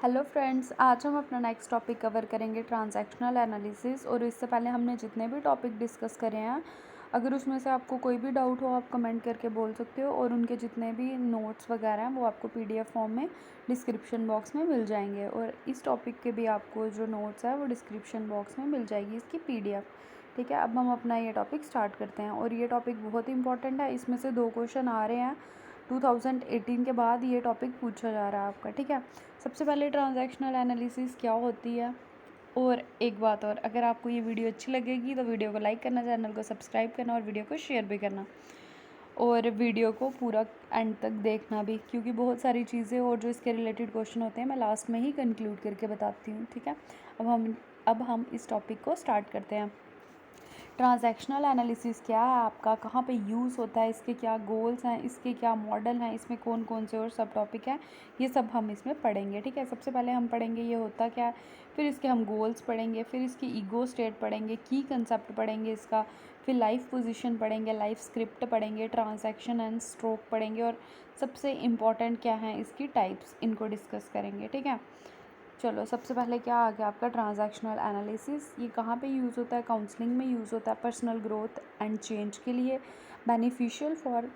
Hello friends, आज हम अपना नेक्स्ट टॉपिक कवर करेंगे ट्रांजैक्शनल एनालिसिस। और इससे पहले हमने जितने भी टॉपिक डिस्कस करे हैं, अगर उसमें से आपको कोई भी डाउट हो आप कमेंट करके बोल सकते हो। और उनके जितने भी नोट्स वगैरह हैं वो आपको पीडीएफ फॉर्म में डिस्क्रिप्शन बॉक्स में मिल जाएंगे। और इस टॉपिक के भी आपको जो नोट्स है वो डिस्क्रिप्शन बॉक्स में मिल जाएगी इसकी पीडीएफ। ठीक है, अब हम अपना ये टॉपिक स्टार्ट करते हैं। और ये टॉपिक बहुत इंपॉर्टेंट है, इसमें से 2 क्वेश्चन आ रहे हैं 2018 के बाद ये टॉपिक पूछा जा रहा है आपका। ठीक है, सबसे पहले ट्रांजैक्शनल एनालिसिस क्या होती है। और एक बात और, अगर आपको ये वीडियो अच्छी लगेगी तो वीडियो को लाइक करना, चैनल को सब्सक्राइब करना और वीडियो को शेयर भी करना। और वीडियो को पूरा एंड तक देखना भी, क्योंकि बहुत सारी चीज़ें और जो इसके रिलेटेड क्वेश्चन होते हैं मैं लास्ट में ही कंक्लूड करके बताती हूँ। ठीक है, अब हम इस टॉपिक को स्टार्ट करते हैं। ट्रांजैक्शनल एनालिसिस क्या है आपका, कहाँ पे यूज़ होता है, इसके क्या गोल्स हैं, इसके क्या मॉडल हैं, इसमें कौन कौन से और सब टॉपिक हैं, ये सब हम इसमें पढ़ेंगे। ठीक है, सबसे पहले हम पढ़ेंगे ये होता क्या है, फिर इसके हम गोल्स पढ़ेंगे, फिर इसकी ईगो स्टेट पढ़ेंगे, की कंसेप्ट पढ़ेंगे इसका, फिर लाइफ पोजीशन पढ़ेंगे, लाइफ स्क्रिप्ट पढ़ेंगे, ट्रांजैक्शन एंड स्ट्रोक पढ़ेंगे, और सबसे इम्पॉर्टेंट क्या है इसकी टाइप्स, इनको डिस्कस करेंगे। ठीक है, चलो सबसे पहले क्या आ गया आपका ट्रांजैक्शनल एनालिसिस। ये कहाँ पे यूज़ होता है, काउंसलिंग में यूज़ होता है, पर्सनल ग्रोथ एंड चेंज के लिए, बेनिफिशियल फॉर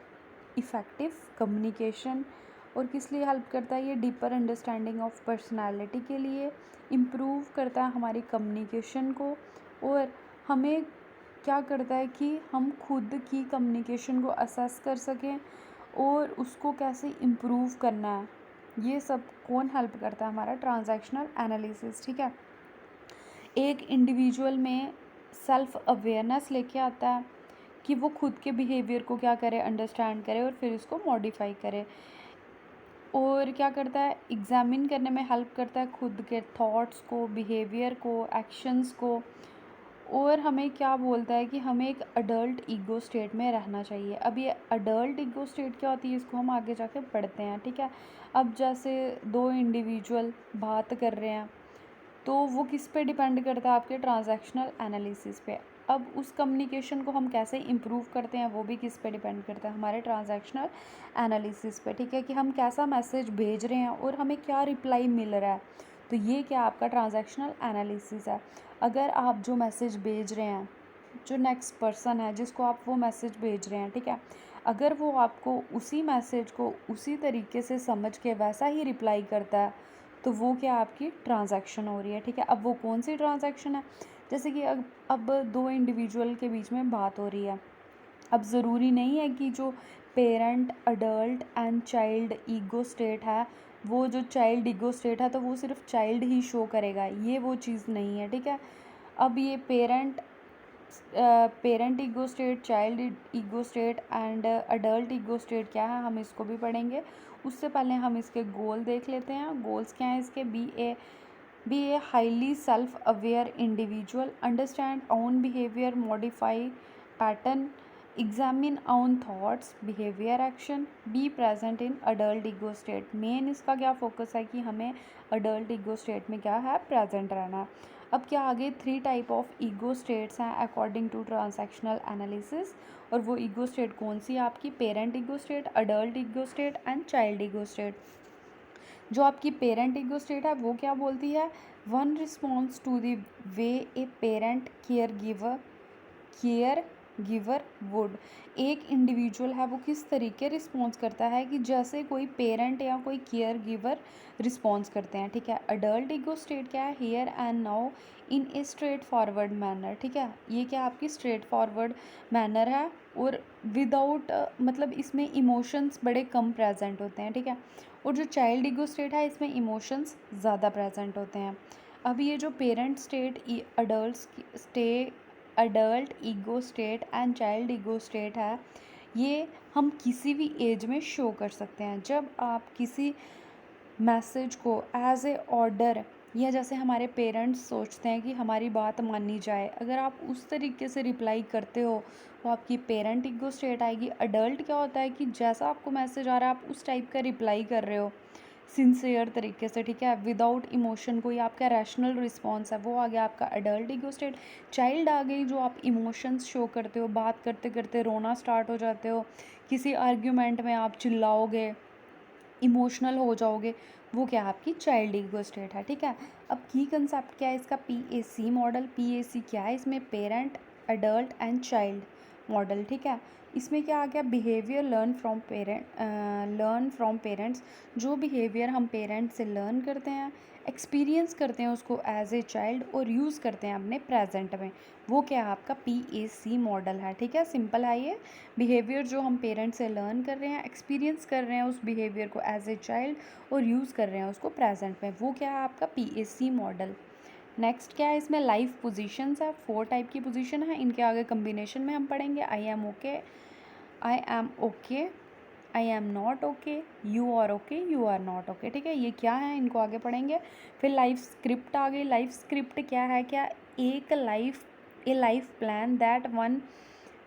इफ़ेक्टिव कम्युनिकेशन। और किस लिए हेल्प करता है ये, डीपर अंडरस्टैंडिंग ऑफ पर्सनालिटी के लिए, इम्प्रूव करता है हमारी कम्युनिकेशन को। और हमें क्या करता है कि हम खुद की कम्युनिकेशन को असेस कर सकें और उसको कैसे इम्प्रूव करना है, ये सब कौन हेल्प करता है, हमारा ट्रांजैक्शनल एनालिसिस। ठीक है, एक इंडिविजुअल में सेल्फ अवेयरनेस लेके आता है कि वो खुद के बिहेवियर को क्या करे, अंडरस्टैंड करे और फिर इसको मॉडिफाई करे। और क्या करता है, एग्जामिन करने में हेल्प करता है खुद के थॉट्स को, बिहेवियर को, एक्शंस को। और हमें क्या बोलता है कि हमें एक अडल्ट ईगो स्टेट में रहना चाहिए। अब ये अडल्ट ईगो स्टेट क्या होती है, इसको हम आगे जाके पढ़ते हैं। ठीक है, अब जैसे दो इंडिविजुअल बात कर रहे हैं तो वो किस पे डिपेंड करता है, आपके ट्रांजैक्शनल एनालिसिस पे। अब उस कम्युनिकेशन को हम कैसे इम्प्रूव करते हैं वो भी किस पे डिपेंड करता है, हमारे ट्रांजैक्शनल एनालिसिस पे। ठीक है, कि हम कैसा मैसेज भेज रहे हैं और हमें क्या रिप्लाई मिल रहा है, तो ये क्या आपका ट्रांजैक्शनल एनालिसिस है। अगर आप जो मैसेज भेज रहे हैं, जो नेक्स्ट पर्सन है जिसको आप वो मैसेज भेज रहे हैं, ठीक है, अगर वो आपको उसी मैसेज को उसी तरीके से समझ के वैसा ही रिप्लाई करता है तो वो क्या आपकी ट्रांजैक्शन हो रही है। ठीक है, अब वो कौन सी ट्रांजैक्शन है, जैसे कि अब दो इंडिविजुअल के बीच में बात हो रही है। अब ज़रूरी नहीं है कि जो parent, adult and child ego state है, वो जो चाइल्ड ईगो स्टेट है तो वो सिर्फ चाइल्ड ही शो करेगा, ये वो चीज़ नहीं है। ठीक है, अब ये parent ego state, child ego state and adult ego state क्या है, हम इसको भी पढ़ेंगे। उससे पहले हम इसके गोल देख लेते हैं। गोल्स क्या हैं इसके, be a highly self aware individual, understand own behaviour, modify pattern, examine own thoughts, behaviour, action, be present in adult ego state. Main इसका क्या फोकस है कि हमें अडल्ट ईगो स्टेट में क्या है, प्रेजेंट रहना है। अब क्या आगे 3 टाइप ऑफ ईगो स्टेट्स हैं अकॉर्डिंग टू ट्रांजैक्शनल एनालिसिस। और वो ईगो स्टेट कौन सी है आपकी, parent ego state, adult ego state and child ego state. जो आपकी पेरेंट ईगो स्टेट है वो क्या बोलती है, one response to the way a parent care giver would. एक इंडिविजुअल है वो किस तरीके रिस्पॉन्स करता है कि जैसे कोई पेरेंट या कोई केयर गिवर रिस्पॉन्स करते हैं। ठीक है, अडल्ट ईगो स्टेट क्या है, here and now in a straight forward manner. ठीक है, ये क्या आपकी स्ट्रेट फॉरवर्ड मैनर है और विदाउट मतलब इसमें इमोशंस बड़े कम प्रेजेंट होते हैं। ठीक है, और जो चाइल्ड ईगो स्टेट है इसमें इमोशंस ज़्यादा प्रेजेंट होते हैं। अब ये जो parent state, adult ego state and child ego state है, ये हम किसी भी एज में शो कर सकते हैं। जब आप किसी मैसेज को एज ए ऑर्डर, या जैसे हमारे पेरेंट्स सोचते हैं कि हमारी बात मानी जाए, अगर आप उस तरीके से रिप्लाई करते हो तो आपकी पेरेंट ईगो स्टेट आएगी। अडल्ट क्या होता है कि जैसा आपको मैसेज आ रहा है आप उस टाइप का रिप्लाई कर रहे हो सिंसियर तरीके से। ठीक है, विदाउट इमोशन, कोई आपका रैशनल रिस्पॉन्स है, वो आ गया आपका अडल्ट ईगो स्टेट। चाइल्ड आ गई जो आप इमोशंस शो करते हो, बात करते करते रोना स्टार्ट हो जाते हो, किसी आर्ग्यूमेंट में आप चिल्लाओगे, इमोशनल हो जाओगे, वो क्या है आपकी चाइल्ड ईगो स्टेट है, ठीक है। अब की कंसेप्ट क्या है इसका, PAC मॉडल। PAC क्या है, इसमें parent, adult and child model, ठीक है। इसमें क्या आ गया, बिहेवियर लर्न फ्रॉम पेरेंट्स। जो बिहेवियर हम पेरेंट्स से लर्न करते हैं, एक्सपीरियंस करते हैं उसको एज ए चाइल्ड और यूज़ करते हैं अपने प्रेजेंट में, वो क्या है आपका PAC मॉडल है, ठीक है। सिंपल है ये। बिहेवियर जो हम पेरेंट्स से लर्न कर रहे हैं, एक्सपीरियंस कर रहे हैं उस बिहेवियर को एज ए चाइल्ड और यूज़ कर रहे हैं उसको प्रेजेंट में, वो क्या है आपका PAC मॉडल। नेक्स्ट क्या है, इसमें लाइफ पोजीशंस है, 4 टाइप की पोजीशन है। इनके आगे कम्बिनेशन में हम पढ़ेंगे, I am okay, I am not okay, you are okay, you are not okay, ठीक है। ये क्या है, इनको आगे पढ़ेंगे। फिर लाइफ स्क्रिप्ट आ गई। लाइफ स्क्रिप्ट क्या है, क्या एक life plan that one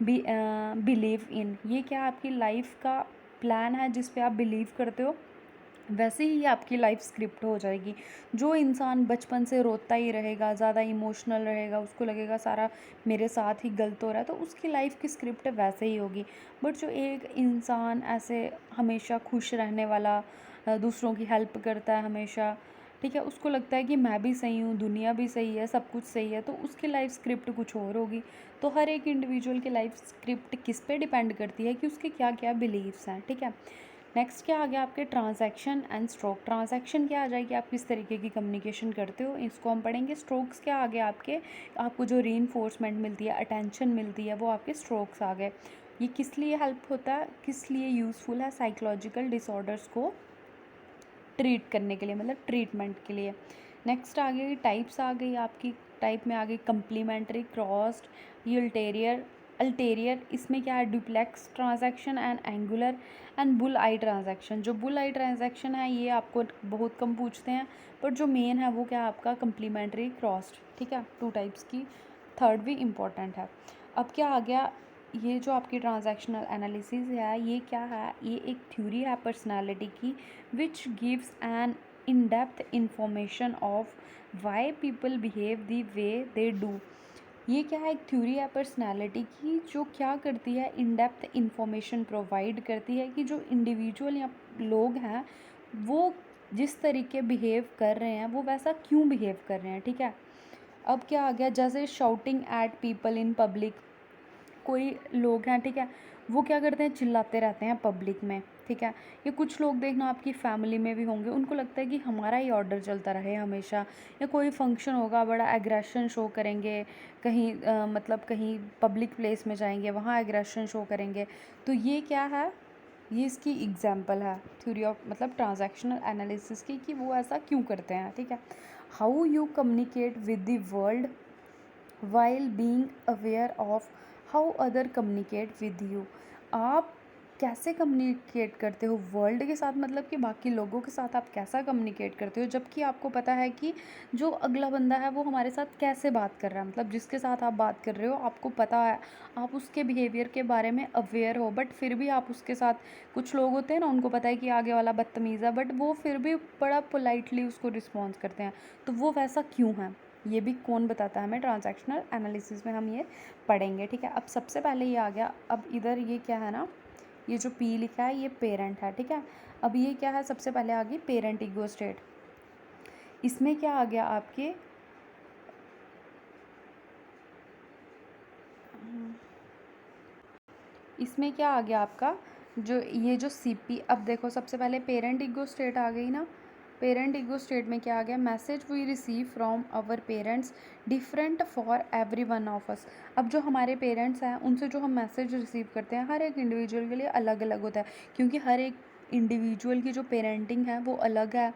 believe in. ये क्या आपकी लाइफ का प्लान है जिस पे आप बिलीव करते हो, वैसे ही आपकी लाइफ स्क्रिप्ट हो जाएगी। जो इंसान बचपन से रोता ही रहेगा, ज़्यादा इमोशनल रहेगा, उसको लगेगा सारा मेरे साथ ही गलत हो रहा है, तो उसकी लाइफ की स्क्रिप्ट वैसे ही होगी। बट जो एक इंसान ऐसे हमेशा खुश रहने वाला, दूसरों की हेल्प करता है हमेशा, ठीक है, उसको लगता है कि मैं भी सही हूँ, दुनिया भी सही है, सब कुछ सही है, तो उसकी लाइफ स्क्रिप्ट कुछ और होगी। तो हर एक इंडिविजुअल की लाइफ स्क्रिप्ट किस पे डिपेंड करती है कि उसके क्या क्या बिलीव्स हैं, ठीक है। नेक्स्ट क्या आ गया आपके, ट्रांजैक्शन एंड स्ट्रोक। ट्रांजैक्शन क्या आ जाएगी, आप किस तरीके की कम्युनिकेशन करते हो, इसको हम पढ़ेंगे। स्ट्रोक्स क्या आ गया आपके, आपको जो रीइंफोर्समेंट मिलती है, अटेंशन मिलती है, वो आपके स्ट्रोक्स आ गए। ये किस लिए हेल्प होता है, किस लिए यूज़फुल है, साइकोलॉजिकल डिसऑर्डर्स को ट्रीट करने के लिए, मतलब ट्रीटमेंट के लिए। नेक्स्ट आ गई टाइप्स, आ गई आपकी टाइप में आ गई कम्प्लीमेंट्री, क्रॉस्ड, ये अल्टेरियर। इसमें क्या है, duplex transaction and angular and bull I transaction. जो बुल आई ट्रांजैक्शन है ये आपको बहुत कम पूछते हैं, बट जो मेन है वो क्या है आपका कम्प्लीमेंट्री, क्रॉस्ड, ठीक है। 2 टाइप्स की, थर्ड भी इम्पॉर्टेंट है। अब क्या आ गया, ये जो आपकी ट्रांजैक्शनल एनालिसिस है, ये क्या है, ये एक थ्योरी है पर्सनालिटी की, which gives an in depth information of why people behave the way they do. ये क्या है, एक थ्योरी है पर्सनालिटी की जो क्या करती है, इन डेप्थ इंफॉर्मेशन प्रोवाइड करती है कि जो इंडिविजुअल या लोग हैं वो जिस तरीके बिहेव कर रहे हैं वो वैसा क्यों बिहेव कर रहे हैं, ठीक है। अब क्या आ गया, जैसे shouting at people in public. कोई लोग हैं, ठीक है, वो क्या करते हैं, चिल्लाते रहते हैं पब्लिक में, ठीक है। या कुछ लोग देखना आपकी फैमिली में भी होंगे, उनको लगता है कि हमारा ही ऑर्डर चलता रहे हमेशा। या कोई फंक्शन होगा, बड़ा एग्रेशन शो करेंगे, कहीं मतलब कहीं पब्लिक प्लेस में जाएंगे, वहाँ एग्रेशन शो करेंगे। तो ये क्या है, ये इसकी एग्जाम्पल है थ्योरी ऑफ मतलब ट्रांजैक्शनल एनालिसिस की, कि वो ऐसा क्यों करते हैं, ठीक है। How you communicate with the world while being aware of how other communicate with you. आप कैसे कम्युनिकेट करते हो वर्ल्ड के साथ, मतलब कि बाकी लोगों के साथ आप कैसा कम्युनिकेट करते हो, जबकि आपको पता है कि जो अगला बंदा है वो हमारे साथ कैसे बात कर रहा है, मतलब जिसके साथ आप बात कर रहे हो आपको पता है, आप उसके बिहेवियर के बारे में अवेयर हो, बट फिर भी आप उसके साथ, कुछ लोग होते हैं ना उनको पता है कि आगे वाला बदतमीज़ है, बट वो फिर भी बड़ा पोलाइटली उसको रिस्पॉन्स करते हैं, तो वो वैसा क्यों है, ये भी कौन बताता है हमें, ट्रांजैक्शनल एनालिसिस में हम ये पढ़ेंगे, ठीक है। अब सबसे पहले ये आ गया, अब इधर ये क्या है ना, ये जो P लिखा है ये पेरेंट है, ठीक है। अब ये क्या है, सबसे पहले आ गई पेरेंट ईगो स्टेट। इसमें क्या आ गया आपके, इसमें क्या आ गया आपका, जो ये जो CP, अब देखो सबसे पहले पेरेंट ईगो स्टेट आ गई ना। पेरेंट ईगो स्टेट में क्या आ गया, message we receive from our parents different for every one of us. अब जो हमारे पेरेंट्स हैं उनसे जो हम मैसेज रिसीव करते हैं, हर एक इंडिविजुअल के लिए अलग अलग होता है, क्योंकि हर एक इंडिविजुअल की जो पेरेंटिंग है वो अलग है।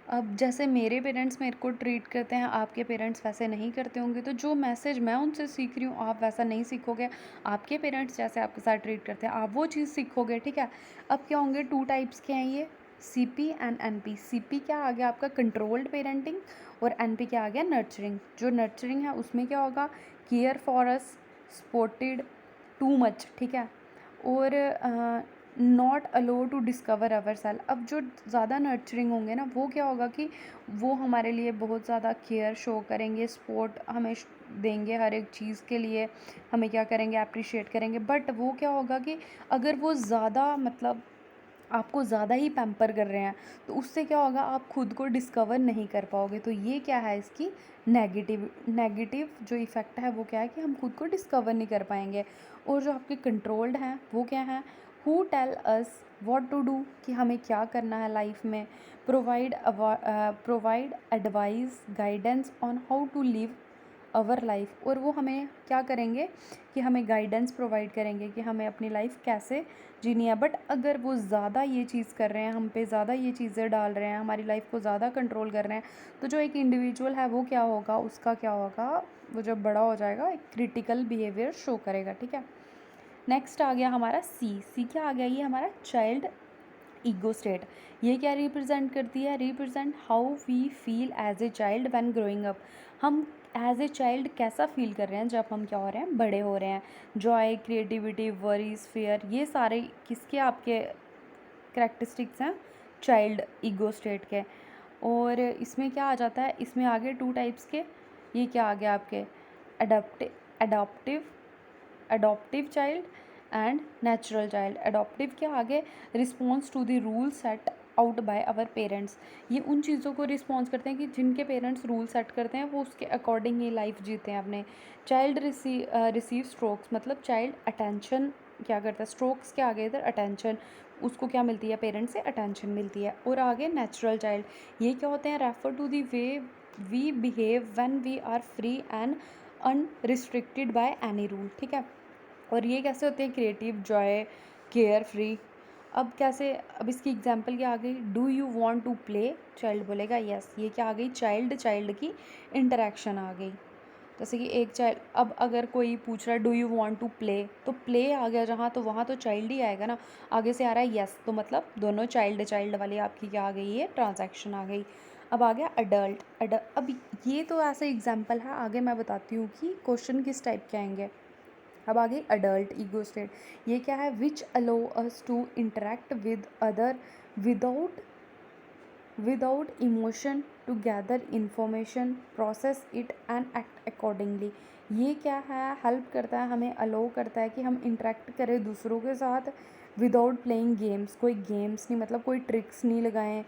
अब जैसे मेरे पेरेंट्स मेरे को ट्रीट करते हैं, आपके पेरेंट्स वैसे नहीं करते होंगे, तो जो मैसेज मैं उनसे सीख रही हूँ आप वैसा नहीं सीखोगे। आपके पेरेंट्स जैसे आपके साथ ट्रीट करते हैं आप वो चीज़ सीखोगे, ठीक है। अब क्या होंगे, 2 टाइप्स के हैं ये, CP एंड NP। CP क्या आ गया आपका, कंट्रोल्ड पेरेंटिंग, और NP क्या आ गया, नर्चरिंग। जो नर्चरिंग है उसमें क्या होगा, care for us, supported too much, ठीक है, और not allow to discover our self. अब जो ज़्यादा नर्चरिंग होंगे ना वो क्या होगा कि वो हमारे लिए बहुत ज़्यादा केयर शो करेंगे, सपोर्ट हमें देंगे हर एक चीज़ के लिए, हमें क्या करेंगे, अप्रिशिएट करेंगे। बट वो क्या होगा कि अगर वो ज़्यादा मतलब आपको ज़्यादा ही पैम्पर कर रहे हैं, तो उससे क्या होगा, आप खुद को डिस्कवर नहीं कर पाओगे। तो ये क्या है, इसकी नेगेटिव नेगेटिव जो इफ़ेक्ट है वो क्या है कि हम खुद को डिस्कवर नहीं कर पाएंगे। और जो आपके कंट्रोल्ड हैं वो क्या हैं, who tell us what to do, कि हमें क्या करना है लाइफ में, provide advice guidance on how to live our life, और वो हमें क्या करेंगे कि हमें गाइडेंस प्रोवाइड करेंगे कि हमें अपनी लाइफ कैसे जीनी है। बट अगर वो ज़्यादा ये चीज़ कर रहे हैं, हम पे ज़्यादा ये चीज़ें डाल रहे हैं, हमारी लाइफ को ज़्यादा कंट्रोल कर रहे हैं, तो जो एक इंडिविजुअल है वो क्या होगा, उसका क्या होगा, वो जब बड़ा हो जाएगा एक क्रिटिकल बिहेवियर शो करेगा। ठीक है, नेक्स्ट आ गया हमारा सी क्या आ गया, ये हमारा चाइल्ड ईगो स्टेट। ये क्या रिप्रेजेंट करती है, represent how we feel as a child when growing up. हम एज ए चाइल्ड कैसा फील कर रहे हैं जब हम क्या हो रहे हैं, बड़े हो रहे हैं। जॉय, क्रिएटिविटी, वरीज, फियर, ये सारे किसके आपके करैक्टरिस्टिक्स हैं, चाइल्ड ईगो स्टेट के। और इसमें क्या आ जाता है, इसमें आगे टू टाइप्स के, ये क्या आ गया आपके, adoptive adoptive child and natural child. Adoptive क्या आगे, response to the rule set out by our parents. ये उन चीज़ों को रिस्पॉन्स करते हैं कि जिनके पेरेंट्स रूल सेट करते हैं, वो उसके अकॉर्डिंग ही लाइफ जीते हैं अपने। चाइल्ड रिसीव स्ट्रोक्स, मतलब चाइल्ड अटेंशन क्या करता है, स्ट्रोक्स के आगे इधर अटेंशन, उसको क्या मिलती है, पेरेंट्स से अटेंशन मिलती है। और आगे नेचुरल चाइल्ड, ये क्या होते हैं, refer to the way we behave when we are free and unrestricted by any rule. ठीक है, और ये कैसे होते हैं, क्रिएटिव, जॉय, केयर फ्री। अब कैसे, अब इसकी एग्जांपल क्या आ गई, do you want to play, child बोलेगा यस, ये क्या आ गई, चाइल्ड चाइल्ड की इंटरेक्शन आ गई। जैसे कि एक चाइल्ड, अब अगर कोई पूछ रहा है do you want to play, तो प्ले आ गया जहाँ, तो वहाँ तो चाइल्ड ही आएगा ना। आगे से आ रहा है यस, तो मतलब दोनों चाइल्ड चाइल्ड वाली आपकी क्या आ गई है, ट्रांजैक्शन आ गई। अब आ गया अडल्ट। अब ये तो ऐसे एग्जाम्पल है, आगे मैं बताती हूँ कि क्वेश्चन किस टाइप के आएंगे। अब आ गई अडल्ट ईगो स्टेट। ये क्या है, which allow us to interact with other without without emotion, to gather information, process it and act accordingly. ये क्या है, हेल्प करता है, हमें अलो करता है कि हम इंटरेक्ट करें दूसरों के साथ विदाउट प्लेइंग गेम्स, कोई गेम्स नहीं, मतलब कोई ट्रिक्स नहीं लगाएं।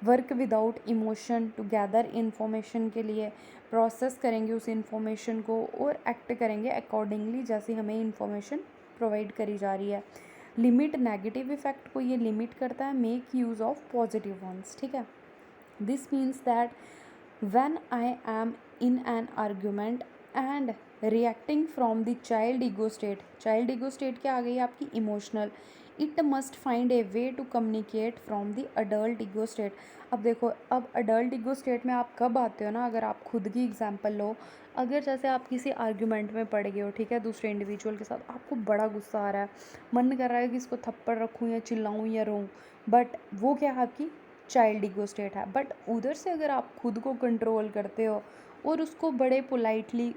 Work without emotion, to gather information के लिए प्रोसेस करेंगे उस इंफॉर्मेशन को और एक्ट करेंगे अकॉर्डिंगली, जैसे हमें इंफॉर्मेशन प्रोवाइड करी जा रही है। लिमिट नेगेटिव इफेक्ट को ये लिमिट करता है, make use of positive once. ठीक है, this means that when I am in an argument and reacting from the child ego state क्या आ गई आपकी, emotional, it must find a way to communicate from the adult ego state। अब देखो, अब adult ego state में आप कब आते हो ना, अगर आप खुद की एग्जांपल लो, अगर जैसे आप किसी आर्ग्यूमेंट में पड़ गए हो, ठीक है, दूसरे इंडिविजुअल के साथ, आपको बड़ा गुस्सा आ रहा है, मन कर रहा है कि इसको थप्पड़ रखूँ या चिल्लाऊँ या रोऊँ, बट वो क्या है, आपकी चाइल्ड ईगो स्टेट है। बट उधर से अगर आप खुद को कंट्रोल करते हो और उसको बड़े पोलाइटली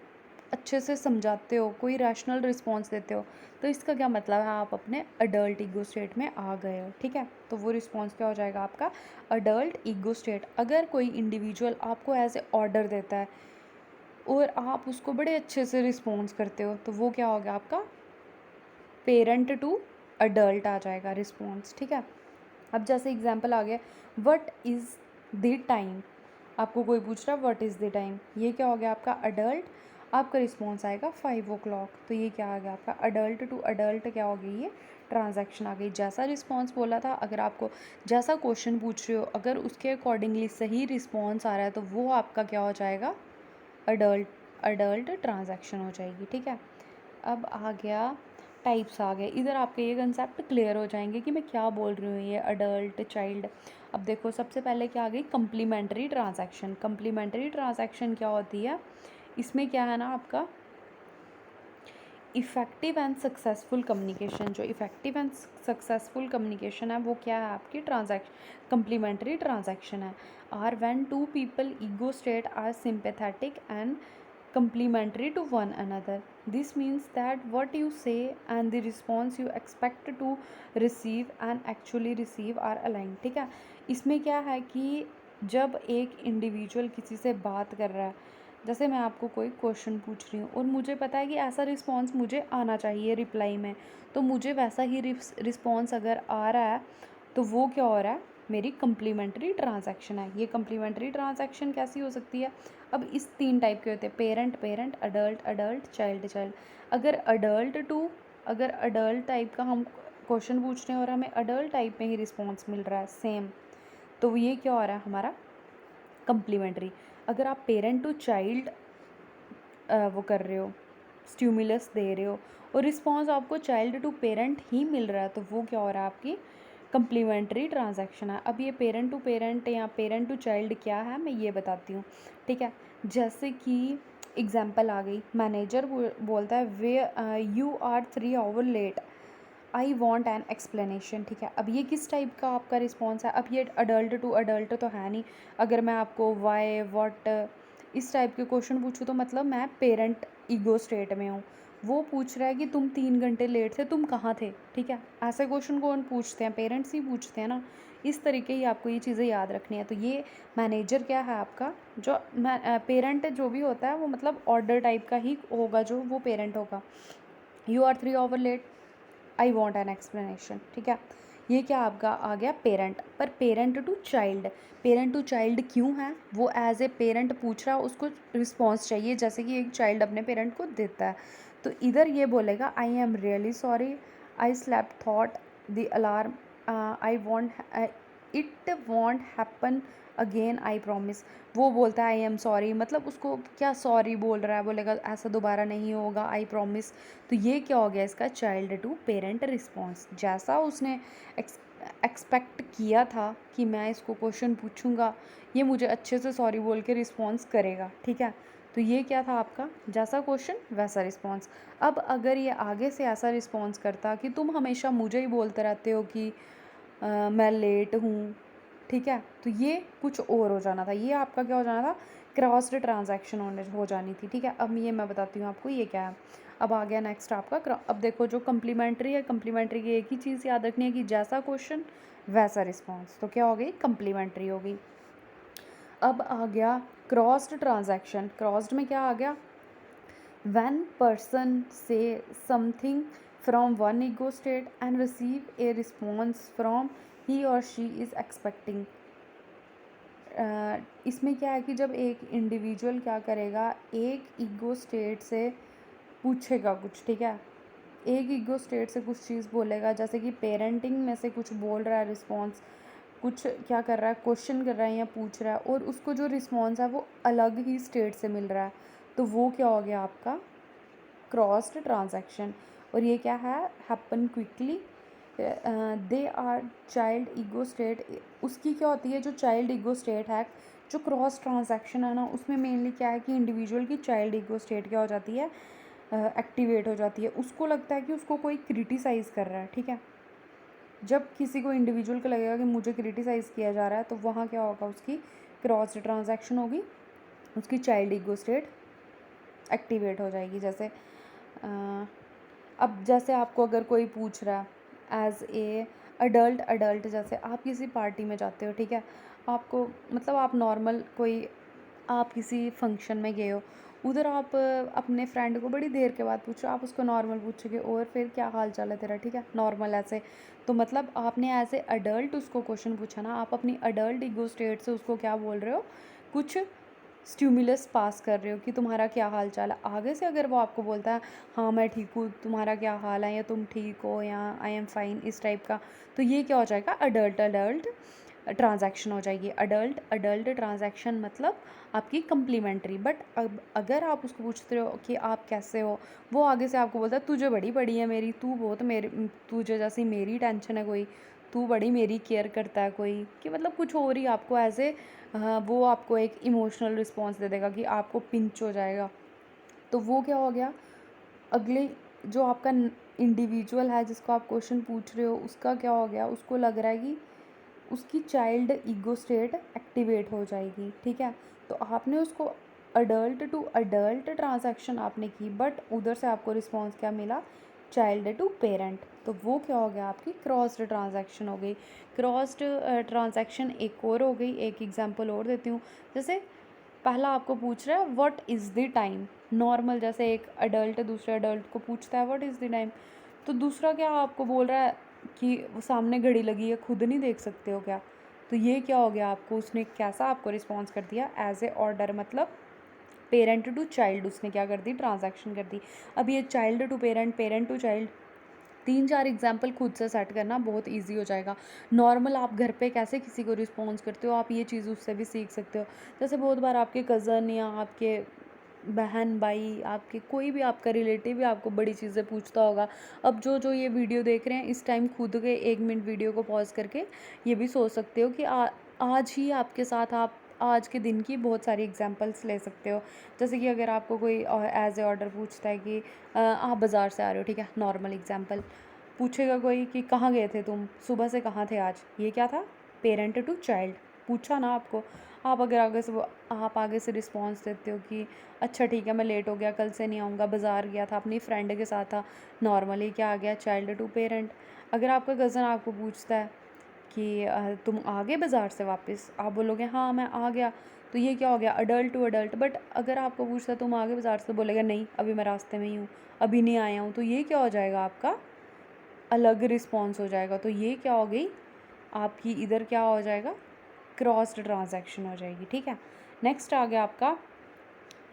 अच्छे से समझाते हो, कोई रैशनल रिस्पॉन्स देते हो, तो इसका क्या मतलब है, आप अपने अडल्ट ईगो स्टेट में आ गए हो। ठीक है, तो वो रिस्पॉन्स क्या हो जाएगा आपका, अडल्ट ईगो स्टेट। अगर कोई इंडिविजुअल आपको एज ए ऑर्डर देता है और आप उसको बड़े अच्छे से रिस्पॉन्स करते हो, तो वो क्या हो गया आपका, पेरेंट टू अडल्ट आ जाएगा रिस्पॉन्स। ठीक है, अब जैसे एग्जांपल आ गया, व्हाट इज़ द टाइम, आपको कोई पूछ रहा है व्हाट इज़ द टाइम, ये क्या हो गया आपका अडल्ट, आपका रिस्पॉन्स आएगा 5 o'clock। तो ये क्या आ गया आपका अडल्ट टू अडल्ट, क्या हो गई, ये ट्रांजैक्शन आ गई। जैसा रिस्पॉन्स बोला था, अगर आपको जैसा क्वेश्चन पूछ रहे हो, अगर उसके अकॉर्डिंगली सही रिस्पॉन्स आ रहा है, तो वो आपका क्या हो जाएगा, अडल्ट अडल्ट ट्रांजैक्शन हो जाएगी। ठीक है, अब आ गया टाइप्स आ गए, इधर आपके ये कंसेप्ट क्लियर हो जाएंगे कि मैं क्या बोल रही हूँ, ये अडल्ट, चाइल्ड। अब देखो, सबसे पहले क्या आ गई, कम्प्लीमेंट्री ट्रांजैक्शन। कम्प्लीमेंट्री ट्रांजैक्शन क्या होती है, इसमें क्या है ना आपका, इफ़ेक्टिव एंड सक्सेसफुल कम्युनिकेशन। जो इफ़ेक्टिव एंड सक्सेसफुल कम्युनिकेशन है वो क्या है आपकी, ट्रांजैक्शन, कम्प्लीमेंट्री ट्रांजैक्शन है। Are when two people ego state are sympathetic and complementary to one another. This means that what you say and the response you expect to receive and actually receive are aligned। ठीक है, इसमें क्या है कि जब एक individual किसी से बात कर रहा है, जैसे मैं आपको कोई क्वेश्चन पूछ रही हूँ और मुझे पता है कि ऐसा रिस्पॉन्स मुझे आना चाहिए रिप्लाई में, तो मुझे वैसा ही रिस्पॉन्स अगर आ रहा है तो वो क्या हो रहा है, मेरी कम्प्लीमेंट्री ट्रांजैक्शन है। ये कम्प्लीमेंट्री ट्रांजैक्शन कैसी हो सकती है, अब इस 3 टाइप के होते हैं, parent parent, adult adult, child child. अगर अडल्ट टाइप का हम क्वेश्चन पूछ रहे हैं और हमें अडल्ट टाइप में ही रिस्पॉन्स मिल रहा है सेम, तो ये क्या हो रहा है हमारा कम्प्लीमेंट्री। अगर आप पेरेंट टू चाइल्ड वो कर रहे हो, स्टिमुलस दे रहे हो और रिस्पॉन्स आपको चाइल्ड टू पेरेंट ही मिल रहा है, तो वो क्या हो रहा है, आपकी कम्प्लीमेंट्री ट्रांजैक्शन है। अब ये पेरेंट टू पेरेंट या पेरेंट टू चाइल्ड क्या है, मैं ये बताती हूँ, ठीक है। जैसे कि एग्जांपल आ गई, मैनेजर बोलता है way you are 3 hour late, I want an explanation, ठीक है। अब ये किस टाइप का आपका रिस्पॉन्स है, अब ये अडल्ट टू अडल्ट तो है नहीं। अगर मैं आपको वाई वॉट इस टाइप के क्वेश्चन पूछूँ तो मतलब मैं पेरेंट ईगो स्टेट में हूँ। वो पूछ रहा है कि तुम 3 घंटे लेट थे, तुम कहाँ थे, ठीक है। ऐसे क्वेश्चन कौन पूछते हैं, पेरेंट्स ही पूछते हैं ना। इस तरीके ही आपको ये चीज़ें याद रखनी है। तो ये मैनेजर क्या है आपका, जो पेरेंट जो भी होता है वो मतलब ऑर्डर टाइप का ही होगा, जो वो पेरेंट होगा। You are 3 hour late, I want an explanation, ठीक है। ये क्या आपका आ गया पेरेंट। पर पेरेंट टू चाइल्ड क्यों है, वो एज ए पेरेंट पूछ रहा है, उसको रिस्पॉन्स चाहिए जैसे कि एक चाइल्ड अपने पेरेंट को देता है। तो इधर ये बोलेगा I am really sorry, I slap thought the alarm, I want it won't happen again, I promise. वो बोलता है आई एम सॉरी, मतलब उसको क्या सॉरी बोल रहा है, बोलेगा ऐसा दोबारा नहीं होगा, आई प्रॉमिस। तो ये क्या हो गया इसका चाइल्ड टू पेरेंट रिस्पॉन्स। जैसा उसने एक्सपेक्ट किया था कि मैं इसको क्वेश्चन पूछूंगा, ये मुझे अच्छे से सॉरी बोल के रिस्पॉन्स करेगा, ठीक है। तो ये क्या था आपका, जैसा क्वेश्चन वैसा रिस्पॉन्स। अब अगर ये आगे से ऐसा रिस्पॉन्स करता कि तुम हमेशा मुझे ही बोलते रहते हो कि मैं लेट हूँ, ठीक है, तो ये कुछ और हो जाना था, ये आपका क्या हो जाना था, क्रॉस्ड ट्रांजैक्शन हो जानी थी, ठीक है। अब ये मैं बताती हूँ आपको ये क्या है। अब आ गया नेक्स्ट आपका अब देखो जो कम्प्लीमेंट्री है, कम्प्लीमेंट्री की एक ही चीज़ याद रखनी है कि जैसा क्वेश्चन वैसा रिस्पॉन्स, तो क्या हो गई, कम्प्लीमेंट्री हो गई। अब आ गया क्रॉस्ड ट्रांजैक्शन। क्रॉस्ड में क्या आ गया, when person say something from one ego state and receive a response from he or she is expecting। इसमें क्या है कि जब एक इंडिविजुअल क्या करेगा, एक ईगो स्टेट से पूछेगा कुछ, ठीक है, एक ईगो स्टेट से कुछ चीज़ बोलेगा, जैसे कि पेरेंटिंग में से कुछ बोल रहा है, रिस्पॉन्स कुछ क्या कर रहा है, क्वेश्चन कर रहा है या पूछ रहा है, और उसको जो रिस्पॉन्स है वो अलग ही स्टेट से मिल रहा है, तो वो क्या हो गया आपका क्रॉस्ड ट्रांजैक्शन। और ये क्या है, happen quickly, they are child ego state. उसकी क्या होती है, जो चाइल्ड ईगो स्टेट है, जो क्रॉस ट्रांजैक्शन है ना, उसमें मेनली क्या है कि इंडिविजुअल की चाइल्ड ईगो स्टेट क्या हो जाती है, एक्टिवेट हो जाती है। उसको लगता है कि उसको कोई क्रिटिसाइज़ कर रहा है, ठीक है। जब किसी को इंडिविजुअल को लगेगा कि मुझे क्रिटिसाइज़ किया जा रहा है, तो वहाँ क्या होगा, उसकी क्रॉस ट्रांजैक्शन होगी, उसकी चाइल्ड ईगो स्टेट एक्टिवेट हो जाएगी। जैसे अब जैसे आपको अगर कोई पूछ रहा है एज ए अडल्ट, जैसे आप किसी पार्टी में जाते हो, ठीक है, आपको मतलब आप नॉर्मल कोई, आप किसी फंक्शन में गए हो, उधर आप अपने फ्रेंड को बड़ी देर के बाद पूछो, आप उसको नॉर्मल पूछोगे और फिर क्या हाल चाल है तेरा, ठीक है, नॉर्मल ऐसे। तो मतलब आपने एज ए अडल्ट उसको क्वेश्चन पूछा ना, आप अपनी अडल्ट ईगो स्टेट से उसको क्या बोल रहे हो, कुछ स्टिमुलस पास कर रहे हो कि तुम्हारा क्या हाल चाल है। आगे से अगर वो आपको बोलता है हाँ मैं ठीक हूँ, तुम्हारा क्या हाल है, या तुम ठीक हो, या आई एम फाइन, इस टाइप का, तो ये क्या हो जाएगा, अडल्ट अडल्ट ट्रांजैक्शन हो जाएगी। अडल्ट अडल्ट ट्रांजैक्शन मतलब आपकी कम्प्लीमेंट्री। बट अब अगर आप उसको पूछते हो कि आप कैसे हो, वो आगे से आपको बोलता है तुझे बड़ी पड़ी है मेरी, तू बहुत मेरे, तुझे जैसी मेरी टेंशन है कोई, तू बड़ी मेरी केयर करता है कोई, कि मतलब कुछ और ही आपको ऐसे वो आपको एक इमोशनल रिस्पॉन्स दे देगा कि आपको पिंच हो जाएगा। तो वो क्या हो गया, अगले जो आपका इंडिविजुअल है जिसको आप क्वेश्चन पूछ रहे हो, उसका क्या हो गया, उसको लग रहा है कि उसकी चाइल्ड ईगो स्टेट एक्टिवेट हो जाएगी, ठीक है। तो आपने उसको अडल्ट टू अडल्ट ट्रांजैक्शन आपने की, बट उधर से आपको रिस्पॉन्स क्या मिला, चाइल्ड टू पेरेंट। तो वो क्या हो गया, आपकी क्रॉस्ड ट्रांजैक्शन हो गई। क्रॉस्ड ट्रांजैक्शन एक और हो गई, एक एग्जांपल और देती हूँ। जैसे पहला आपको पूछ रहा है what is the time, normal जैसे एक अडल्ट दूसरे अडल्ट को पूछता है व्हाट इज़ द टाइम, तो दूसरा क्या आपको बोल रहा है कि वो सामने घड़ी लगी है, खुद नहीं देख सकते हो क्या? तो ये क्या हो गया आपको, उसने कैसा आपको रिस्पॉन्स कर दिया, एज ए ऑर्डर, मतलब पेरेंट टू चाइल्ड उसने क्या कर दी, ट्रांजैक्शन कर दी। अब ये child to parent, parent to child, 3-4 example खुद से सेट करना बहुत इजी हो जाएगा। नॉर्मल आप घर पे कैसे किसी को रिस्पॉन्स करते हो, आप ये चीज़ उससे भी सीख सकते हो। जैसे बहुत बार आपके कज़न या आपके बहन भाई, आपके कोई भी आपका रिलेटिव भी आपको बड़ी चीज़ें पूछता होगा। अब जो ये वीडियो देख रहे हैं इस टाइम खुद के 1 मिनट वीडियो को पॉज करके ये भी सोच सकते हो कि आज ही आपके साथ आप आज के दिन की बहुत सारी एग्जांपल्स ले सकते हो। जैसे कि अगर आपको कोई एज ए ऑर्डर पूछता है कि आप बाज़ार से आ रहे हो, ठीक है, नॉर्मल एग्जांपल पूछेगा कोई कि कहाँ गए थे तुम, सुबह से कहाँ थे आज, ये क्या था, पेरेंट टू चाइल्ड पूछा ना आपको। आप अगर आगे से रिस्पॉन्स देते हो कि अच्छा ठीक है मैं लेट हो गया, कल से नहीं आऊँगा, बाज़ार गया था, अपनी फ्रेंड के साथ था, नॉर्मली क्या आ गया, चाइल्ड टू पेरेंट। अगर आपका कज़न आपको पूछता है कि तुम आ गए बाज़ार से वापस, आप बोलोगे हाँ मैं आ गया, तो ये क्या हो गया, अडल्ट टू अडल्ट। बट अगर आपको पूछता है तुम आ गए बाज़ार से, तो बोलेगा नहीं अभी मैं रास्ते में ही हूँ, अभी नहीं आया हूँ, तो ये क्या हो जाएगा, आपका अलग रिस्पॉन्स हो जाएगा। तो ये क्या हो गई आपकी, इधर क्या हो जाएगा, क्रॉस्ड ट्रांजैक्शन हो जाएगी, ठीक है। नेक्स्ट आ गया आपका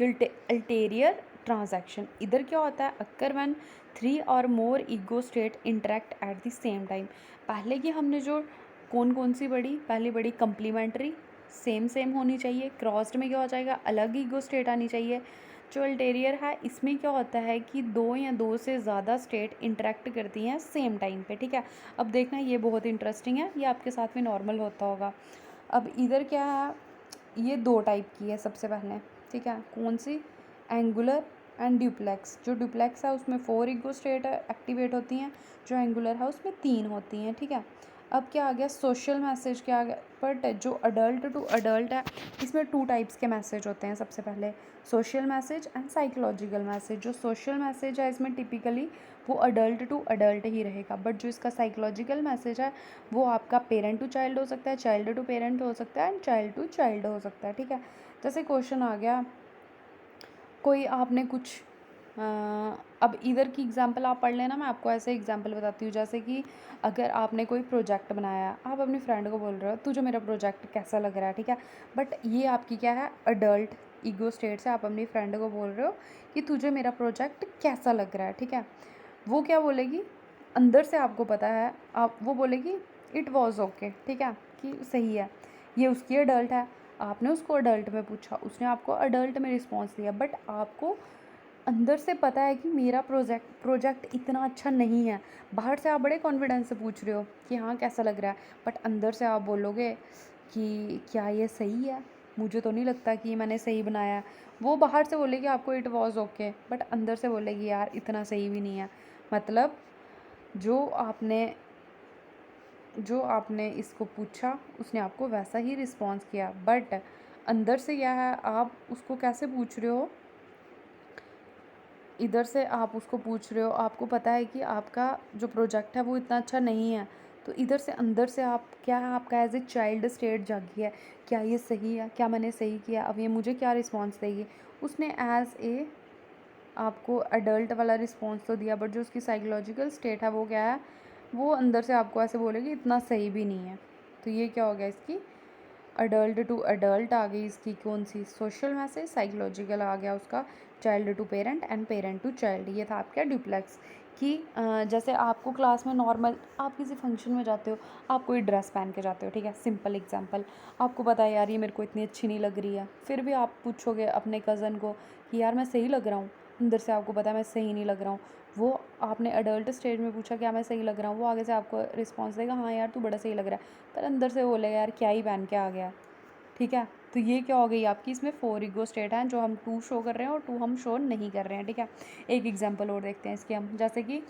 अल्टेरियर ट्रांजैक्शन। इधर क्या होता है, अक्कर व्हेन 3 और more ego state interact at the same time. पहले की हमने जो कौन सी पढ़ी, पहली बड़ी कंप्लीमेंट्री, सेम होनी चाहिए। क्रॉस्ड में क्या हो जाएगा, अलग ईगो स्टेट आनी चाहिए। जो अल्टेरियर है इसमें क्या होता है कि 2 या 2 से ज़्यादा स्टेट इंटरेक्ट करती हैं सेम टाइम पे, ठीक है। अब देखना ये बहुत इंटरेस्टिंग है, ये आपके साथ में नॉर्मल होता होगा। अब इधर क्या है, ये 2 टाइप की है सबसे पहले, ठीक है, कौन सी, एंगुलर एंड ड्यूप्लेक्स। जो ड्यूप्लेक्स है उसमें 4 ईगो स्टेट एक्टिवेट होती हैं, जो एंगुलर है उसमें 3 होती हैं, ठीक है। अब क्या आ गया, सोशल मैसेज क्या आ गया, बट जो अडल्ट टू अडल्ट है इसमें 2 टाइप्स के मैसेज होते हैं। सबसे पहले social message and psychological message. जो सोशल मैसेज है इसमें टिपिकली वो अडल्ट टू अडल्ट ही रहेगा, बट जो इसका साइकोलॉजिकल मैसेज है वो आपका पेरेंट टू चाइल्ड हो सकता है, चाइल्ड टू पेरेंट हो सकता है, एंड चाइल्ड टू चाइल्ड हो सकता है, ठीक है। जैसे क्वेश्चन आ गया, कोई आपने कुछ अब इधर की एग्जांपल आप पढ़ लेना, मैं आपको ऐसे एग्जांपल बताती हूँ। जैसे कि अगर आपने कोई प्रोजेक्ट बनाया, आप अपनी फ्रेंड को बोल रहे हो तुझे मेरा प्रोजेक्ट कैसा लग रहा है, ठीक है। बट ये आपकी क्या है, अडल्ट ईगो स्टेट से आप अपनी फ्रेंड को बोल रहे हो कि तुझे मेरा प्रोजेक्ट कैसा लग रहा है, ठीक है। वो क्या बोलेगी, अंदर से आपको पता है, आप वो बोलेगी इट वॉज़ ओके, ठीक है, कि सही है। ये उसकी अडल्ट है, आपने उसको अडल्ट में पूछा, उसने आपको अडल्ट में रिस्पॉन्स दिया, बट आपको अंदर से पता है कि मेरा प्रोजेक्ट इतना अच्छा नहीं है। बाहर से आप बड़े कॉन्फिडेंस से पूछ रहे हो कि हाँ कैसा लग रहा है, बट अंदर से आप बोलोगे कि क्या ये सही है, मुझे तो नहीं लगता कि मैंने सही बनाया है। वो बाहर से बोलेगी आपको इट वाज ओके, बट अंदर से बोलेगी यार इतना सही भी नहीं है। मतलब जो आपने जो आपने इसको पूछा उसने आपको वैसा ही रिस्पॉन्स किया, बट अंदर से क्या है, आप उसको कैसे पूछ रहे हो, इधर से आप उसको पूछ रहे हो, आपको पता है कि आपका जो प्रोजेक्ट है वो इतना अच्छा नहीं है, तो इधर से अंदर से आप क्या है, आपका एज ए चाइल्ड स्टेट जागी है, क्या ये सही है, क्या मैंने सही किया, अब ये मुझे क्या रिस्पॉन्स देगी। उसने एज ए आपको अडल्ट वाला रिस्पॉन्स तो दिया, बट जो उसकी साइकोलॉजिकल स्टेट है वो क्या है, वो अंदर से आपको ऐसे बोलेगी इतना सही भी नहीं है। तो ये क्या हो गया, इसकी अडल्ट टू अडल्ट आ गई, इसकी कौन सी, सोशल मैसेज, साइकोलॉजिकल आ गया उसका child to parent and parent to child. ये था आपका ड्यूप्लेक्स। कि जैसे आपको क्लास में नॉर्मल आप किसी फंक्शन में जाते हो, आप कोई ड्रेस पहन के जाते हो, ठीक है, सिंपल एग्जांपल, आपको पता है यार ये मेरे को इतनी अच्छी नहीं लग रही है, फिर भी आप पूछोगे अपने कज़न को कि यार मैं सही लग रहा हूँ, अंदर से आपको पता है मैं सही नहीं लग रहा हूँ। वो आपने अडल्ट स्टेज में पूछा क्या मैं सही लग रहा हूँ, वो आगे से आपको रिस्पॉन्स देगा हाँ यार तू बड़ा सही लग रहा है, पर अंदर से बोलेगा यार क्या ही पहन के आ गया, ठीक है। तो ये क्या हो गई आपकी, इसमें 4 ईगो स्टेट हैं, जो हम 2 शो कर रहे हैं और 2 हम शो नहीं कर रहे हैं, ठीक है। एक एग्जांपल और देखते हैं इसके हम, जैसे कि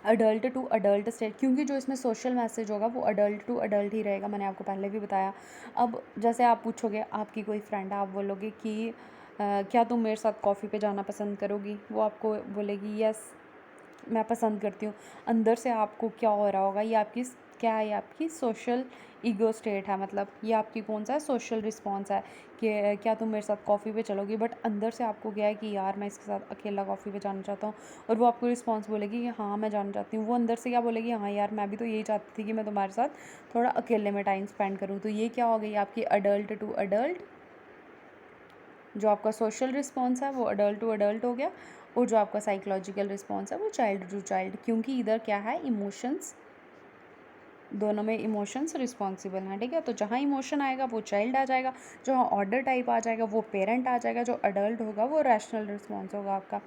अडल्ट टू अडल्ट स्टेट, क्योंकि जो इसमें सोशल मैसेज होगा वो अडल्ट टू अडल्ट ही रहेगा, मैंने आपको पहले भी बताया। अब जैसे आप पूछोगे, आपकी कोई फ्रेंड है, आप बोलोगे कि क्या तुम मेरे साथ कॉफ़ी पे जाना पसंद करोगी, वो आपको बोलेगी यस मैं पसंद करती हूँ। अंदर से आपको क्या हो रहा होगा, ये आपकी क्या है, ये आपकी सोशल ईगो स्टेट है, मतलब ये आपकी कौन सा है, सोशल रिस्पॉन्स है कि क्या तुम मेरे साथ कॉफ़ी पे चलोगी, बट अंदर से आपको क्या है कि यार मैं इसके साथ अकेला कॉफ़ी पे जाना चाहता हूँ, और वो आपको रिस्पॉन्स बोलेगी कि हाँ मैं जाना चाहती हूँ। वो अंदर से क्या बोलेगी, हाँ यार मैं भी तो यही चाहती थी कि मैं तुम्हारे साथ थोड़ा अकेले में टाइम स्पेंड करूँ। तो ये क्या हो गई आपकी अडल्ट टू अडल्ट, जो आपका सोशल रिस्पॉन्स है वो अडल्ट टू अडल्ट हो गया, और जो आपका साइकोलॉजिकल रिस्पॉन्स है वो चाइल्ड टू चाइल्ड, क्योंकि इधर क्या है, इमोशंस, दोनों में इमोशंस रिस्पॉन्सिबल हैं। ठीक है, तो जहाँ इमोशन आएगा वो चाइल्ड आ जाएगा, जहाँ ऑर्डर टाइप आ जाएगा वो पेरेंट आ जाएगा, जो अडल्ट होगा वो रैशनल रिस्पॉन्स होगा आपका।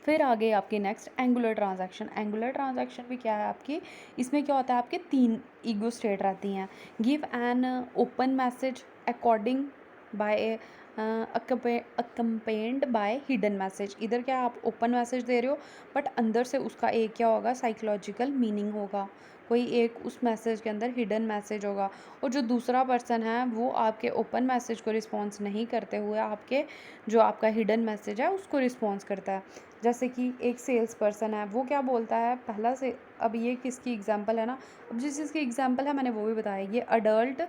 फिर आ गई आपकी next angular transaction. Angular transaction भी क्या है आपकी, इसमें क्या होता है, आपके 3 ईगो स्टेट रहती हैं। Give an open message according by accompanied by hidden message. इधर क्या आप ओपन मैसेज दे रहे हो, बट अंदर से उसका एक क्या होगा, साइकोलॉजिकल मीनिंग होगा, कोई एक उस मैसेज के अंदर हिडन मैसेज होगा। और जो दूसरा पर्सन है वो आपके ओपन मैसेज को रिस्पॉन्स नहीं करते हुए आपके जो आपका हिडन मैसेज है उसको रिस्पॉन्स करता है। जैसे कि एक सेल्स पर्सन है, वो क्या बोलता है पहला से, अब ये किसकी एग्जांपल है ना, अब जिस चीज़ की एग्जांपल है मैंने वो भी बताया, ये अडल्ट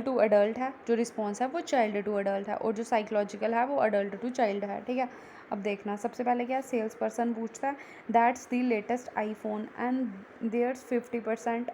टू अडल्ट है, जो रिस्पॉन्स है वो चाइल्ड टू अडल्ट है, और जो साइकोलॉजिकल है वो अडल्ट टू चाइल्ड है। ठीक है, अब देखना सबसे पहले क्या, सेल्स पर्सन पूछता है that's the latest iPhone and there's 50%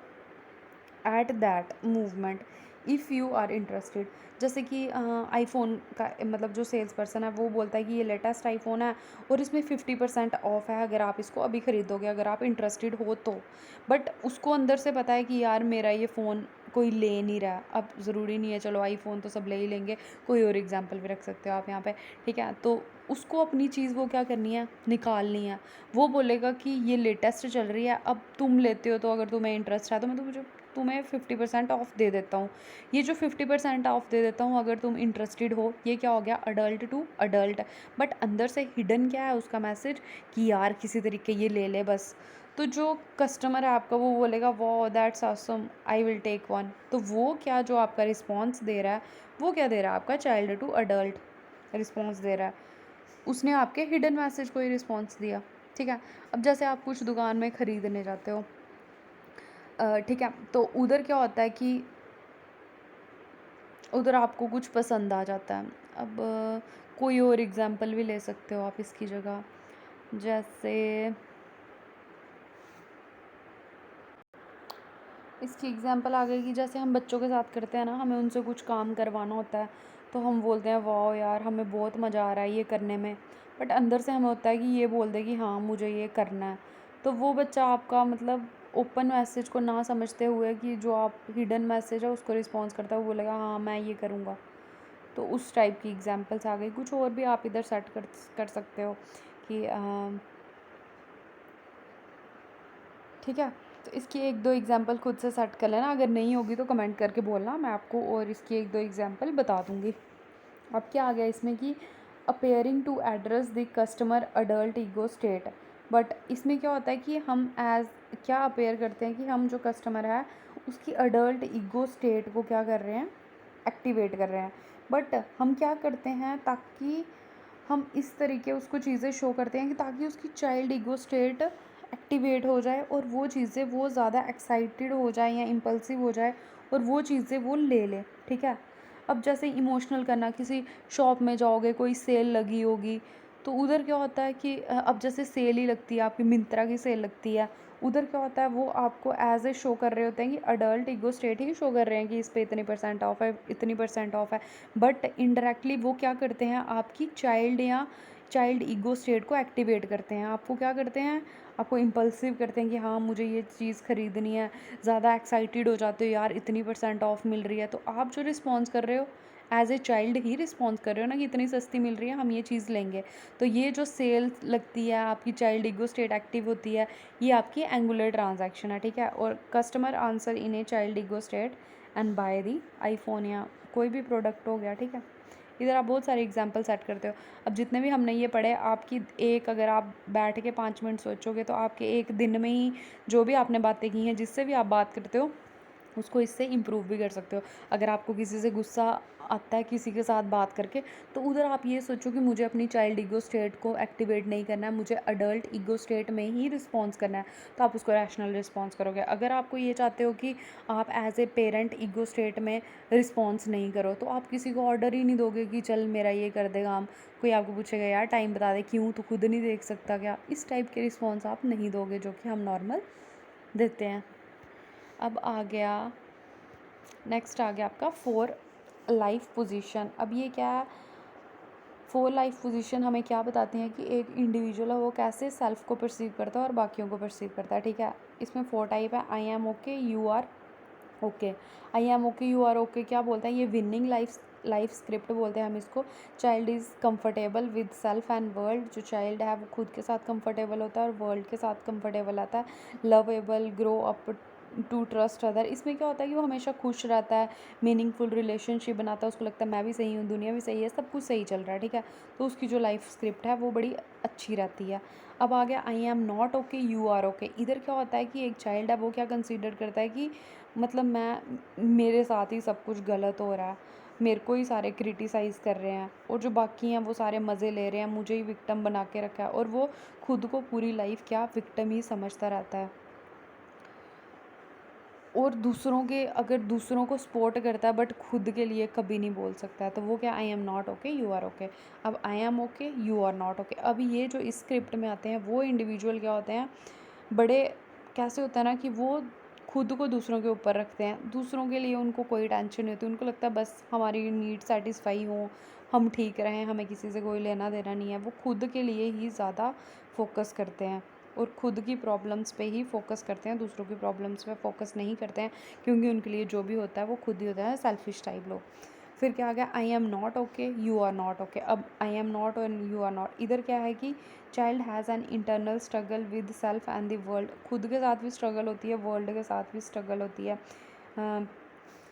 at that movement if you are interested. जैसे कि आईफोन का मतलब जो सेल्स पर्सन है वो बोलता है कि ये लेटेस्ट आईफोन है और इसमें 50% ऑफ है, अगर आप इसको अभी ख़रीदोगे, अगर आप इंटरेस्टेड हो तो। बट उसको अंदर से पता है कि यार मेरा ये फ़ोन कोई ले नहीं रहा, अब ज़रूरी नहीं है चलो आईफोन तो सब ले ही लेंगे, कोई और एग्जांपल भी रख सकते हो आप यहाँ पे। ठीक है, तो उसको अपनी चीज़ वो क्या करनी है, निकालनी है। वो बोलेगा कि ये लेटेस्ट चल रही है, अब तुम लेते हो तो अगर तुम्हें इंटरेस्ट है तो मैं तुम्हें 50% ऑफ दे देता हूँ। ये जो 50% ऑफ दे देता हूँ अगर तुम इंटरेस्टेड हो, ये क्या हो गया, अडल्ट टू अडल्ट। बट अंदर से हिडन क्या है उसका मैसेज, कि यार किसी तरीके ये ले ले बस। तो जो कस्टमर है आपका वो बोलेगा वाह that's awesome I will take one. तो वो क्या जो आपका रिस्पॉन्स दे रहा है वो क्या दे रहा है, आपका चाइल्ड टू अडल्ट रिस्पॉन्स दे रहा है, उसने आपके हिडन मैसेज को ही रिस्पॉन्स दिया। ठीक है, अब जैसे आप कुछ दुकान में ख़रीदने जाते हो, ठीक है, तो उधर क्या होता है कि उधर आपको कुछ पसंद आ जाता है। अब कोई और एग्ज़ाम्पल भी ले सकते हो आप इसकी जगह, जैसे इसकी एग्ज़ाम्पल आ गई कि जैसे हम बच्चों के साथ करते हैं ना, हमें उनसे कुछ काम करवाना होता है तो हम बोलते हैं वाह यार हमें बहुत मज़ा आ रहा है ये करने में, बट अंदर से हमें होता है कि ये बोल दे कि हाँ मुझे ये करना है। तो वो बच्चा आपका मतलब ओपन मैसेज को ना समझते हुए कि जो आप हिडन मैसेज है उसको रिस्पॉन्स करता है, वो बोलेगा हाँ मैं ये करूँगा। तो उस टाइप की एग्जांपल्स आ गई। कुछ और भी आप इधर सेट कर सकते हो कि ठीक है, तो इसकी एक दो एग्जांपल खुद से सेट कर लेना, अगर नहीं होगी तो कमेंट करके बोलना, मैं आपको और इसकी एक दो एग्जांपल बता दूँगी। अब क्या आ गया इसमें कि appearing to address the customer adult ego state. But इसमें क्या होता है कि हम एज क्या अपेयर करते हैं कि हम जो कस्टमर है उसकी अडल्ट ईगो स्टेट को क्या कर रहे हैं, एक्टिवेट कर रहे हैं। बट हम क्या करते हैं ताकि हम इस तरीके उसको चीज़ें शो करते हैं कि ताकि उसकी चाइल्ड ईगो स्टेट एक्टिवेट हो जाए और वो चीज़ें वो ज़्यादा एक्साइटेड हो जाए या इम्पल्सिव हो जाए और वो चीज़ें वो ले ले। ठीक है, अब जैसे इमोशनल करना, किसी शॉप में जाओगे कोई सेल लगी होगी तो उधर क्या होता है कि अब जैसे सेल ही लगती है आपकी मिंत्रा की सेल लगती है, उधर क्या होता है वो आपको एज ए शो कर रहे होते हैं कि अडल्ट ईगो स्टेट ही शो कर रहे हैं कि इस पे इतनी परसेंट ऑफ है, इतनी परसेंट ऑफ है। बट इनडायरेक्टली वो क्या करते हैं, आपकी चाइल्ड या चाइल्ड ईगो स्टेट को एक्टिवेट करते हैं। आपको क्या करते हैं, आपको इम्पल्सिव करते हैं कि हाँ मुझे ये चीज़ ख़रीदनी है, ज़्यादा एक्साइटेड हो जाते हो यार इतनी परसेंट ऑफ मिल रही है, तो आप जो रिस्पॉन्स कर रहे हो एज ए चाइल्ड ही रिस्पॉन्स कर रहे हो ना कि इतनी सस्ती मिल रही है हम ये चीज़ लेंगे। तो ये जो सेल लगती है आपकी चाइल्ड ईगो स्टेट एक्टिव होती है, ये आपकी एंगुलर ट्रांजैक्शन है। ठीक है, और customer answer in a child ego state and by the iPhone या कोई भी प्रोडक्ट हो गया। ठीक है, इधर आप बहुत सारे एग्जांपल सेट करते हो। अब जितने भी हमने ये पढ़े आपकी एक, अगर आप बैठ के 5 मिनट सोचोगे तो आपके एक दिन में ही जो भी आपने बातें की हैं जिससे भी आप बात करते हो उसको इससे इम्प्रूव भी कर सकते हो। अगर आपको किसी से गुस्सा आता है किसी के साथ बात करके, तो उधर आप ये सोचो कि मुझे अपनी चाइल्ड ईगो स्टेट को एक्टिवेट नहीं करना है, मुझे अडल्ट ईगो स्टेट में ही रिस्पॉन्स करना है, तो आप उसको रैशनल रिस्पॉन्स करोगे। अगर आपको ये चाहते हो कि आप as a parent ego state में रिस्पॉन्स नहीं करो, तो आप किसी को ऑर्डर ही नहीं दोगे कि चल मेरा ये कर दे काम। कोई आपको पूछेगा यार टाइम बता दे, क्यों, तो खुद नहीं देख सकता क्या? इस टाइप के रिस्पॉन्स आप नहीं दोगे जो कि हम नॉर्मल देते हैं। अब आ गया नेक्स्ट, आ गया आपका 4 लाइफ पोजीशन। अब ये क्या है? 4 लाइफ पोजीशन हमें क्या बताते हैं कि एक इंडिविजुअल है वो कैसे सेल्फ को परसीव करता है और बाकियों को परसीव करता है, ठीक है। इसमें 4 टाइप है। I am okay, you are okay. I am okay, you are okay क्या बोलते हैं? ये विनिंग लाइफ स्क्रिप्ट बोलते हैं हम इसको। Child is comfortable with self and world. जो चाइल्ड है वो खुद के साथ कंफर्टेबल होता है और वर्ल्ड के साथ कंफर्टेबल आता है। Lovable, grow up to trust other. इसमें क्या होता है कि वो हमेशा खुश रहता है, मीनिंगफुल रिलेशनशिप बनाता है, उसको लगता है मैं भी सही हूँ, दुनिया भी सही है, सब कुछ सही चल रहा है, ठीक है। तो उसकी जो लाइफ स्क्रिप्ट है वो बड़ी अच्छी रहती है। अब आ गया I am not okay, you are okay. इधर क्या होता है कि एक चाइल्ड है वो क्या कंसीडर करता है कि मतलब मेरे साथ ही सब कुछ गलत हो रहा है, मेरे को ही सारे क्रिटिसाइज़ कर रहे हैं और जो बाकी हैं वो सारे मज़े ले रहे हैं, मुझे ही विक्टिम बना के रखा है, और वो खुद को पूरी लाइफ क्या विक्टिम ही समझता रहता है। और अगर दूसरों को सपोर्ट करता है बट खुद के लिए कभी नहीं बोल सकता है, तो वो क्या? I am not okay, you are okay. अब I am okay, you are not okay. अब ये जो इस स्क्रिप्ट में आते हैं वो इंडिविजुअल क्या होते हैं, बड़े कैसे होता है ना कि वो खुद को दूसरों के ऊपर रखते हैं, दूसरों के लिए उनको कोई टेंशन नहीं होती, उनको लगता है बस हमारी नीड सेटिस्फाई हो, हम ठीक रहें, हमें किसी से कोई लेना देना नहीं है। वो खुद के लिए ही ज़्यादा फोकस करते हैं और खुद की प्रॉब्लम्स पे ही फोकस करते हैं, दूसरों की प्रॉब्लम्स पे फोकस नहीं करते हैं, क्योंकि उनके लिए जो भी होता है वो खुद ही होता है, सेल्फिश टाइप लोग। फिर क्या आ गया? I am not okay, you are not okay. अब आई एम नॉट और यू आर नॉट, इधर क्या है कि child has an internal struggle with self and the world. खुद के साथ भी स्ट्रगल होती है, वर्ल्ड के साथ भी स्ट्रगल होती है।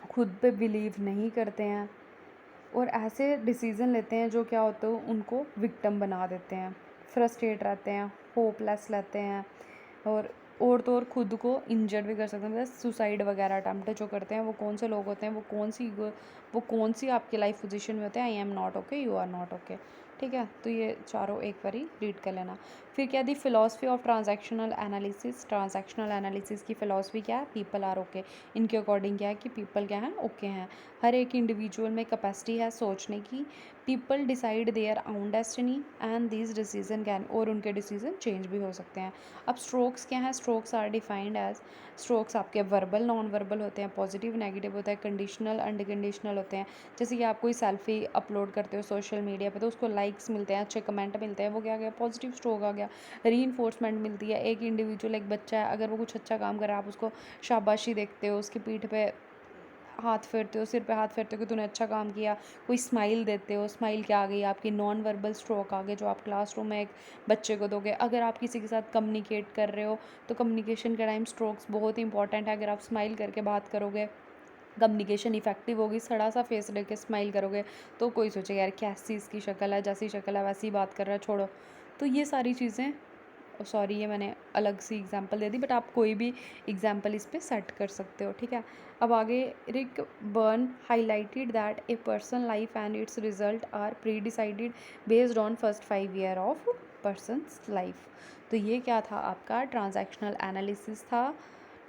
खुद पे बिलीव नहीं करते हैं और ऐसे डिसीज़न लेते हैं जो क्या होते हैं उनको विक्टिम बना देते हैं, फ्रस्ट्रेट रहते हैं, होपलेस रहते हैं, और तो और खुद को इंजर्ड भी कर सकते हैं। मतलब सुसाइड वगैरह अटैम्प्ट जो करते हैं वो कौन से लोग होते हैं, वो कौन सी आपकी लाइफ पोजीशन में होते हैं? I am not okay, you are not okay, ठीक है। तो ये चारों एक बारी रीड कर लेना। फिर क्या the philosophy of transactional analysis. Transactional analysis की फ़िलॉसफी क्या है? People are okay. इनके अकॉर्डिंग क्या है कि पीपल क्या है? ओके हैं। हर एक इंडिविजुअल में कैपेसिटी है सोचने की। People decide their own destiny and these decision can, और उनके डिसीजन चेंज भी हो सकते हैं। अब स्ट्रोक्स क्या हैं? Strokes are defined as, strokes आपके वर्बल नॉन वर्बल होते हैं, पॉजिटिव नेगेटिव होता है, कंडीशनल अनकंडीशनल होते हैं। जैसे कि आप कोई सेल्फी अपलोड करते हो सोशल मीडिया पे तो उसको लाइक्स मिलते हैं, अच्छे कमेंट मिलते हैं, वो क्या गया? पॉजिटिव स्ट्रोक आ गया। रीइंफोर्समेंट मिलती है। एक इंडिविजुअल, एक बच्चा है, अगर वो कुछ अच्छा काम कर रहा है आप उसको शाबाशी देखते हो, उसकी पीठ पे हाथ फेरते हो, सिर पे हाथ फेरते हो कि तूने अच्छा काम किया, कोई स्माइल देते हो, स्माइल क्या आ गई? आपकी नॉन वर्बल स्ट्रोक आ गए जो आप क्लासरूम में एक बच्चे को दोगे। अगर आप किसी के साथ कम्युनिकेट कर रहे हो तो कम्युनिकेशन के टाइम स्ट्रोक्स बहुत इंपॉर्टेंट है। अगर आप स्माइल करके बात करोगे, कम्युनिकेशन इफेक्टिव होगी, सड़ा सा फेस लेके स्माइल करोगे तो कोई सोचेगा यार कैसी इसकी शक्ल है, जैसी शक्ल है वैसी बात कर रहा है, छोड़ो। तो ये सारी चीज़ें, सॉरी ये मैंने अलग सी एग्जांपल दे दी, बट आप कोई भी एग्जांपल इस पे सेट कर सकते हो, ठीक है। अब आगे, Eric Berne highlighted that a person life and its result are pre decided based on first 5 year of person's life. तो ये क्या था? आपका ट्रांजैक्शनल एनालिसिस था।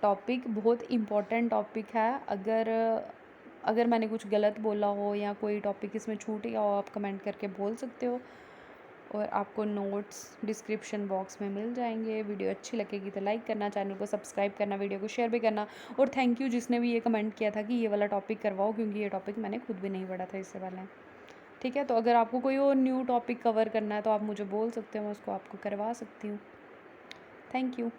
टॉपिक बहुत इम्पोर्टेंट टॉपिक है। अगर मैंने कुछ गलत बोला हो या कोई टॉपिक इसमें छूट गया हो, आप कमेंट करके बोल सकते हो, और आपको नोट्स डिस्क्रिप्शन बॉक्स में मिल जाएंगे। वीडियो अच्छी लगेगी तो लाइक करना, चैनल को सब्सक्राइब करना, वीडियो को शेयर भी करना। और थैंक यू जिसने भी ये कमेंट किया था कि ये वाला टॉपिक करवाओ, क्योंकि ये टॉपिक मैंने खुद भी नहीं पढ़ा था इससे पहले, ठीक है। तो अगर आपको कोई और न्यू टॉपिक कवर करना है तो आप मुझे बोल सकते हो, मैं उसको आपको करवा सकती हूँ। Thank you.